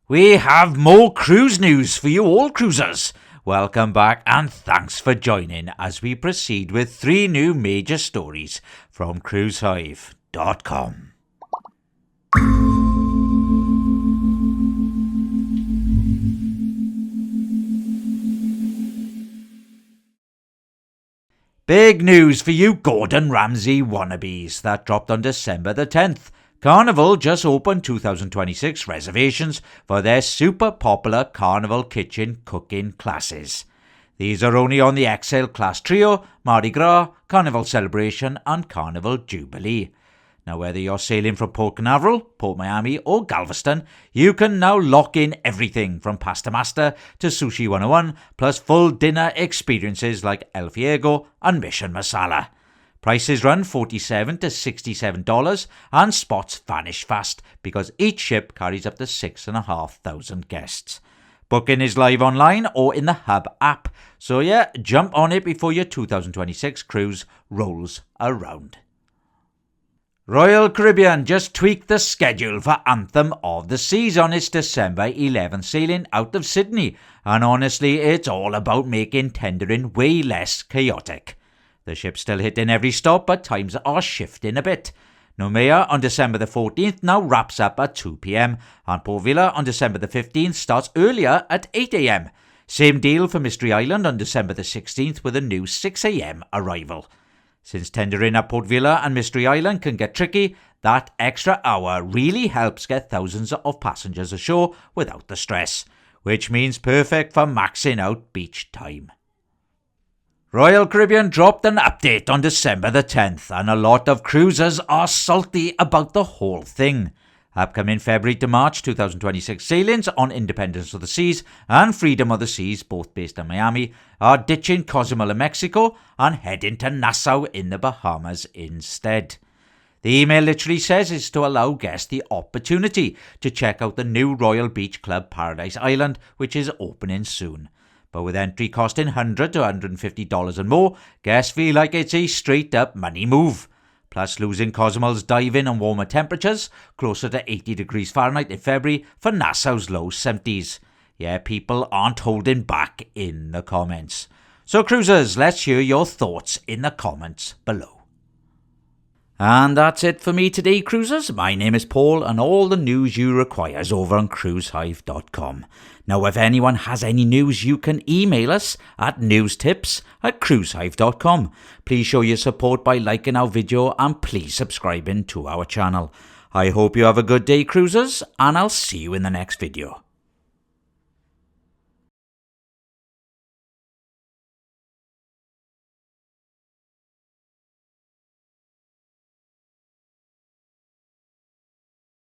We have more cruise news for you all cruisers. Welcome back and thanks for joining as we proceed with 3 new major stories from cruisehive.com. Big news for you Gordon Ramsay wannabes that dropped on December the 10th. Carnival just opened 2026 reservations for their super popular Carnival Kitchen cooking classes. These are only on the XL Class Trio, Mardi Gras, Carnival Celebration and Carnival Jubilee. Now whether you're sailing from Port Canaveral, Port Miami or Galveston, you can now lock in everything from Pasta Master to Sushi 101 plus full dinner experiences like El Fuego and Mission Masala. Prices run $47 to $67 and spots vanish fast because each ship carries up to 6,500 guests. Booking is live online or in the Hub app, so jump on it before your 2026 cruise rolls around. Royal Caribbean just tweaked the schedule for Anthem of the Seas on its December 11th sailing out of Sydney, and honestly it's all about making tendering way less chaotic. The ship's still hitting every stop, but times are shifting a bit. Noumea on December the 14th now wraps up at 2 p.m, and Port Vila on December the 15th starts earlier at 8 a.m. Same deal for Mystery Island on December the 16th with a new 6 a.m. arrival. Since tendering at Port Vila and Mystery Island can get tricky, that extra hour really helps get thousands of passengers ashore without the stress, which means perfect for maxing out beach time. Royal Caribbean dropped an update on December the 10th and a lot of cruisers are salty about the whole thing. Upcoming February to March 2026 sailings on Independence of the Seas and Freedom of the Seas, both based in Miami, are ditching Cozumel in Mexico and heading to Nassau in the Bahamas instead. The email literally says it's to allow guests the opportunity to check out the new Royal Beach Club Paradise Island, which is opening soon. But with entry costing $100 to $150 and more, guests feel like it's a straight-up money move. Plus losing Cozumel's diving and warmer temperatures, closer to 80 degrees Fahrenheit in February for Nassau's low 70s. Yeah, people aren't holding back in the comments. So cruisers, let's hear your thoughts in the comments below. And that's it for me today, cruisers. My name is Paul, and all the news you require is over on cruisehive.com. Now, if anyone has any news, you can email us at newstips@cruisehive.com. Please show your support by liking our video and please subscribing to our channel. I hope you have a good day, cruisers, and I'll see you in the next video.